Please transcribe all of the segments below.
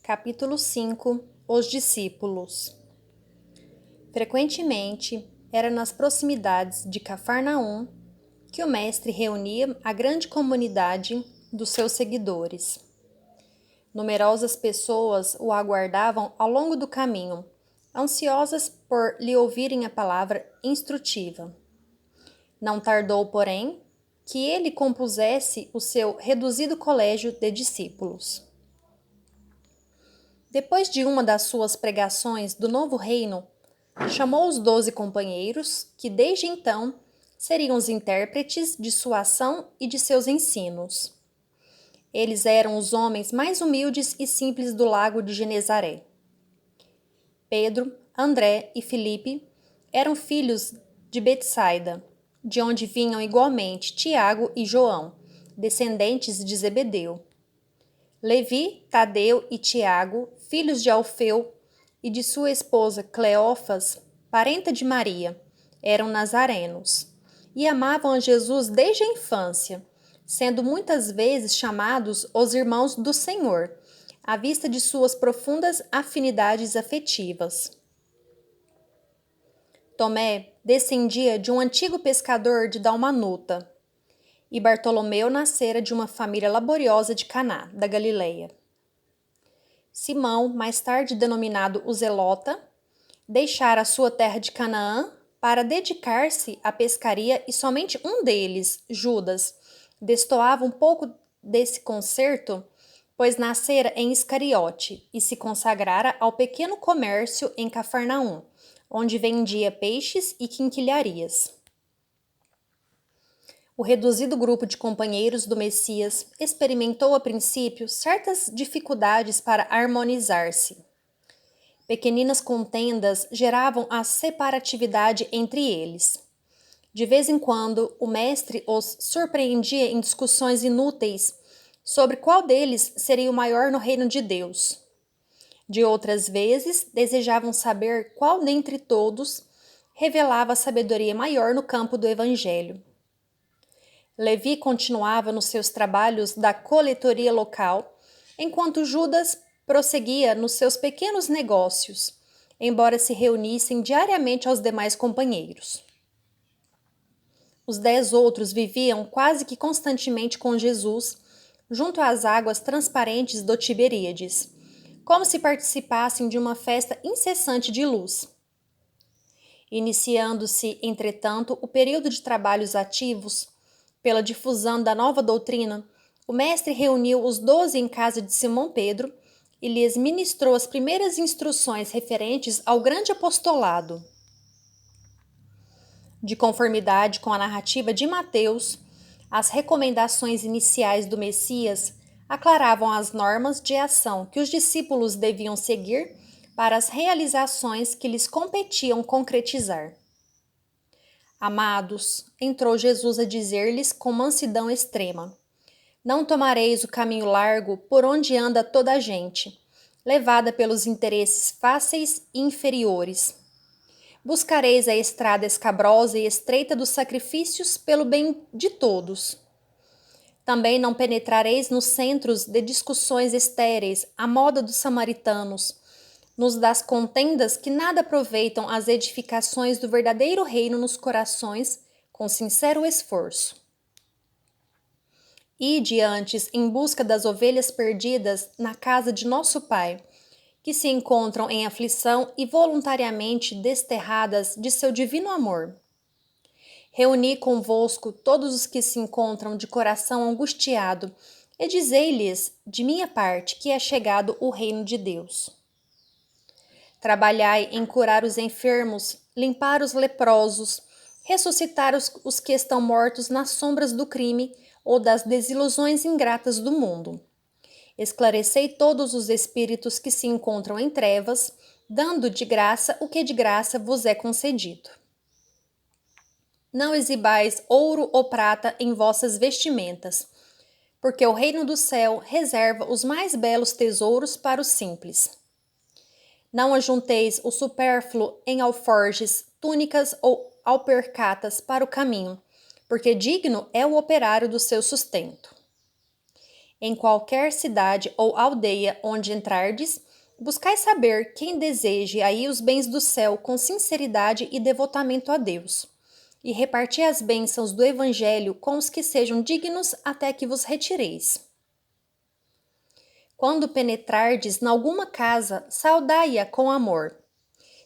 Capítulo 5 Os discípulos. Frequentemente, era nas proximidades de Cafarnaum que o mestre reunia a grande comunidade dos seus seguidores. Numerosas pessoas o aguardavam ao longo do caminho, ansiosas por lhe ouvirem a palavra instrutiva. Não tardou, porém, que ele compusesse o seu reduzido colégio de discípulos. Depois de uma das suas pregações do novo reino, chamou os 12 companheiros, que desde então seriam os intérpretes de sua ação e de seus ensinos. Eles eram os homens mais humildes e simples do lago de Genezaré. Pedro, André e Filipe eram filhos de Betsaida, de onde vinham igualmente Tiago e João, descendentes de Zebedeu. Levi, Tadeu e Tiago, filhos de Alfeu, e de sua esposa Cleófas, parenta de Maria, eram nazarenos, e amavam a Jesus desde a infância, sendo muitas vezes chamados os irmãos do Senhor, à vista de suas profundas afinidades afetivas. Tomé descendia de um antigo pescador de Dalmanuta, e Bartolomeu nascera de uma família laboriosa de Caná, da Galileia. Simão, mais tarde denominado o Zelota, deixara a sua terra de Canaã para dedicar-se à pescaria e somente um deles, Judas, destoava um pouco desse concerto, pois nascera em Iscariote e se consagrara ao pequeno comércio em Cafarnaum, onde vendia peixes e quinquilharias. O reduzido grupo de companheiros do Messias experimentou a princípio certas dificuldades para harmonizar-se. Pequeninas contendas geravam a separatividade entre eles. De vez em quando, o mestre os surpreendia em discussões inúteis sobre qual deles seria o maior no reino de Deus. De outras vezes, desejavam saber qual dentre todos revelava a sabedoria maior no campo do evangelho. Levi continuava nos seus trabalhos da coletoria local, enquanto Judas prosseguia nos seus pequenos negócios, embora se reunissem diariamente aos demais companheiros. Os 10 outros viviam quase que constantemente com Jesus, junto às águas transparentes do Tiberíades, como se participassem de uma festa incessante de luz. Iniciando-se, entretanto, o período de trabalhos ativos, pela difusão da nova doutrina, o mestre reuniu os 12 em casa de Simão Pedro e lhes ministrou as primeiras instruções referentes ao grande apostolado. De conformidade com a narrativa de Mateus, as recomendações iniciais do Messias aclaravam as normas de ação que os discípulos deviam seguir para as realizações que lhes competiam concretizar. Amados, entrou Jesus a dizer-lhes com mansidão extrema: não tomareis o caminho largo por onde anda toda a gente, levada pelos interesses fáceis e inferiores. Buscareis a estrada escabrosa e estreita dos sacrifícios pelo bem de todos. Também não penetrareis nos centros de discussões estéreis, à moda dos samaritanos, nos das contendas que nada aproveitam as edificações do verdadeiro reino nos corações, com sincero esforço. Ide antes em busca das ovelhas perdidas na casa de nosso Pai, que se encontram em aflição e voluntariamente desterradas de seu divino amor. Reuni convosco todos os que se encontram de coração angustiado, e dizei-lhes, de minha parte, que é chegado o reino de Deus. Trabalhai em curar os enfermos, limpar os leprosos, ressuscitar os que estão mortos nas sombras do crime ou das desilusões ingratas do mundo. Esclarecei todos os espíritos que se encontram em trevas, dando de graça o que de graça vos é concedido. Não exibais ouro ou prata em vossas vestimentas, porque o reino do céu reserva os mais belos tesouros para os simples. Não ajunteis o supérfluo em alforjes, túnicas ou alpercatas para o caminho, porque digno é o operário do seu sustento. Em qualquer cidade ou aldeia onde entrardes, buscai saber quem deseje aí os bens do céu com sinceridade e devotamento a Deus. E reparti as bênçãos do Evangelho com os que sejam dignos até que vos retireis. Quando penetrardes nalguma casa, saudai-a com amor.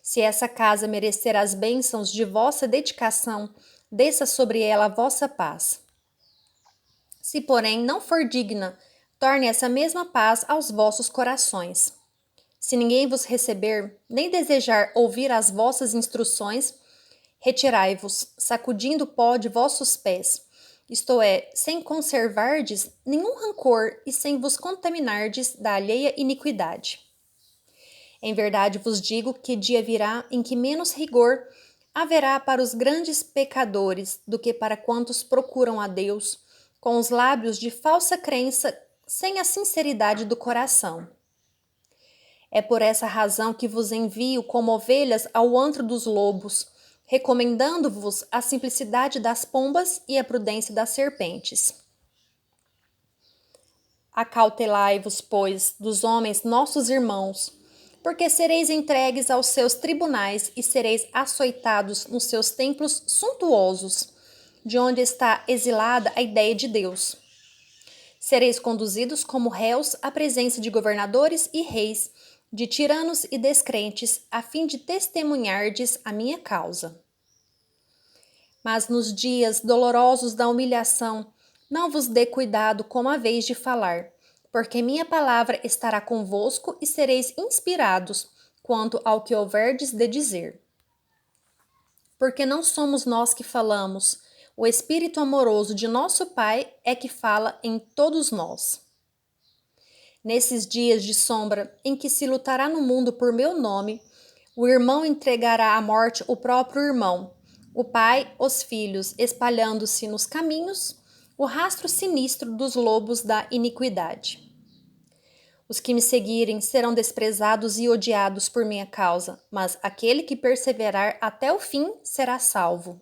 Se essa casa merecer as bênçãos de vossa dedicação, desça sobre ela a vossa paz. Se, porém, não for digna, torne essa mesma paz aos vossos corações. Se ninguém vos receber, nem desejar ouvir as vossas instruções, retirai-vos, sacudindo o pó de vossos pés, isto é, sem conservardes nenhum rancor e sem vos contaminardes da alheia iniquidade. Em verdade vos digo que dia virá em que menos rigor haverá para os grandes pecadores do que para quantos procuram a Deus com os lábios de falsa crença, sem a sinceridade do coração. É por essa razão que vos envio como ovelhas ao antro dos lobos, recomendando-vos a simplicidade das pombas e a prudência das serpentes. Acautelai-vos, pois, dos homens nossos irmãos, porque sereis entregues aos seus tribunais e sereis açoitados nos seus templos suntuosos, de onde está exilada a ideia de Deus. Sereis conduzidos como réus à presença de governadores e reis, de tiranos e descrentes, a fim de testemunhardes a minha causa. Mas nos dias dolorosos da humilhação, não vos dê cuidado como haveis de falar, porque minha palavra estará convosco e sereis inspirados quanto ao que houverdes de dizer. Porque não somos nós que falamos, o Espírito amoroso de nosso Pai é que fala em todos nós. Nesses dias de sombra em que se lutará no mundo por meu nome, o irmão entregará à morte o próprio irmão, o pai os filhos, espalhando-se nos caminhos o rastro sinistro dos lobos da iniquidade. Os que me seguirem serão desprezados e odiados por minha causa, mas aquele que perseverar até o fim será salvo.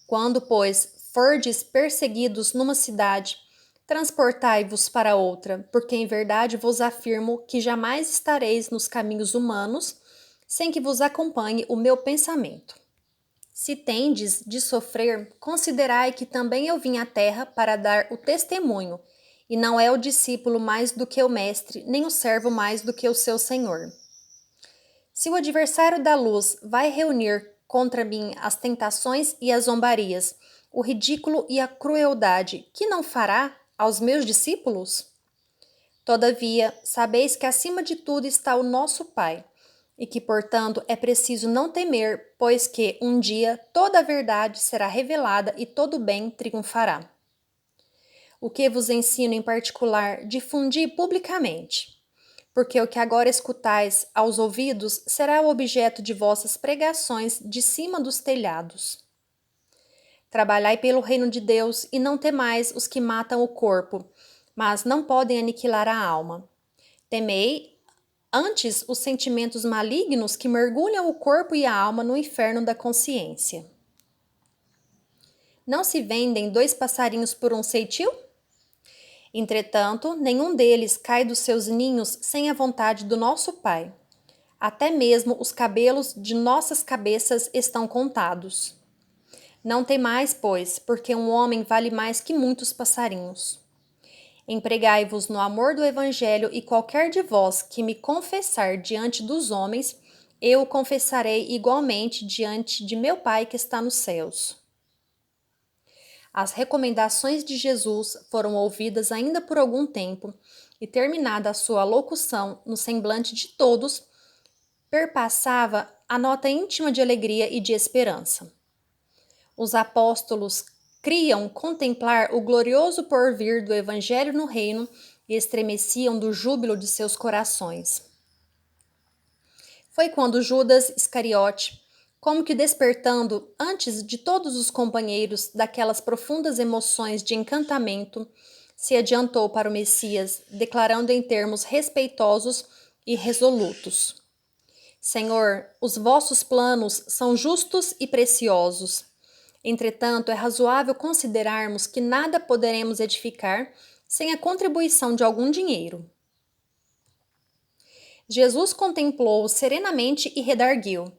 Quando, pois, fordes perseguidos numa cidade, transportai-vos para outra, porque em verdade vos afirmo que jamais estareis nos caminhos humanos, sem que vos acompanhe o meu pensamento. Se tendes de sofrer, considerai que também eu vim à terra para dar o testemunho, e não é o discípulo mais do que o mestre, nem o servo mais do que o seu senhor. Se o adversário da luz vai reunir contra mim as tentações e as zombarias, o ridículo e a crueldade, que não fará aos meus discípulos? Todavia, sabeis que acima de tudo está o nosso Pai, e que, portanto, é preciso não temer, pois que, um dia, toda a verdade será revelada e todo o bem triunfará. O que vos ensino em particular, difundi publicamente, porque o que agora escutais aos ouvidos será o objeto de vossas pregações de cima dos telhados. Trabalhai pelo reino de Deus e não temais os que matam o corpo, mas não podem aniquilar a alma. Temei antes os sentimentos malignos que mergulham o corpo e a alma no inferno da consciência. Não se vendem 2 passarinhos por um ceitil? Entretanto, nenhum deles cai dos seus ninhos sem a vontade do nosso Pai. Até mesmo os cabelos de nossas cabeças estão contados. Não temais, pois, porque um homem vale mais que muitos passarinhos. Empregai-vos no amor do Evangelho, e qualquer de vós que me confessar diante dos homens, eu o confessarei igualmente diante de meu Pai que está nos céus. As recomendações de Jesus foram ouvidas ainda por algum tempo, e terminada a sua locução no semblante de todos, perpassava a nota íntima de alegria e de esperança. Os apóstolos criam contemplar o glorioso porvir do Evangelho no reino e estremeciam do júbilo de seus corações. Foi quando Judas Iscariote, como que despertando antes de todos os companheiros daquelas profundas emoções de encantamento, se adiantou para o Messias, declarando em termos respeitosos e resolutos: Senhor, os vossos planos são justos e preciosos. Entretanto, é razoável considerarmos que nada poderemos edificar sem a contribuição de algum dinheiro. Jesus contemplou-o serenamente e redarguiu: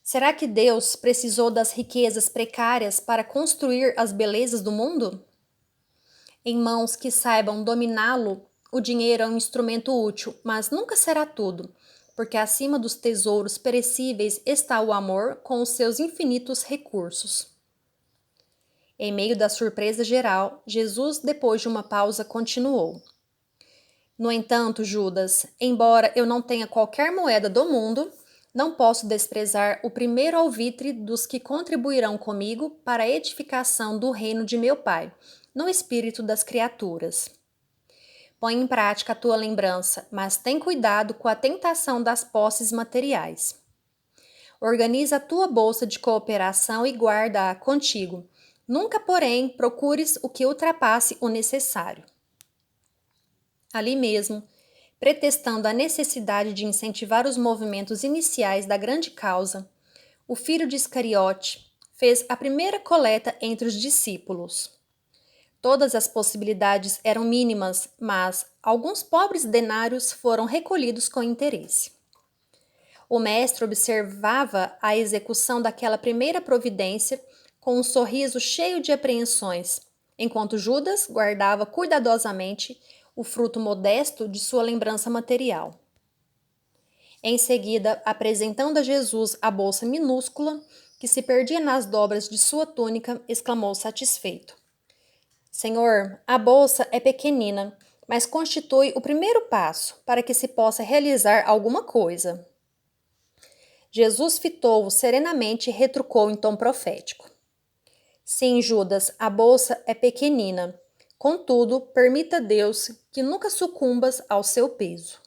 será que Deus precisou das riquezas precárias para construir as belezas do mundo? Em mãos que saibam dominá-lo, o dinheiro é um instrumento útil, mas nunca será tudo, porque acima dos tesouros perecíveis está o amor com os seus infinitos recursos. Em meio da surpresa geral, Jesus, depois de uma pausa, continuou: no entanto, Judas, embora eu não tenha qualquer moeda do mundo, não posso desprezar o primeiro alvitre dos que contribuirão comigo para a edificação do reino de meu Pai, no espírito das criaturas. Põe em prática a tua lembrança, mas tem cuidado com a tentação das posses materiais. Organiza a tua bolsa de cooperação e guarda-a contigo. Nunca, porém, procures o que ultrapasse o necessário. Ali mesmo, pretextando a necessidade de incentivar os movimentos iniciais da grande causa, o filho de Iscariote fez a primeira coleta entre os discípulos. Todas as possibilidades eram mínimas, mas alguns pobres denários foram recolhidos com interesse. O mestre observava a execução daquela primeira providência com um sorriso cheio de apreensões, enquanto Judas guardava cuidadosamente o fruto modesto de sua lembrança material. Em seguida, apresentando a Jesus a bolsa minúscula, que se perdia nas dobras de sua túnica, exclamou satisfeito: Senhor, a bolsa é pequenina, mas constitui o primeiro passo para que se possa realizar alguma coisa. Jesus fitou-o serenamente e retrucou em tom profético: sim, Judas, a bolsa é pequenina. Contudo, permita Deus que nunca sucumbas ao seu peso.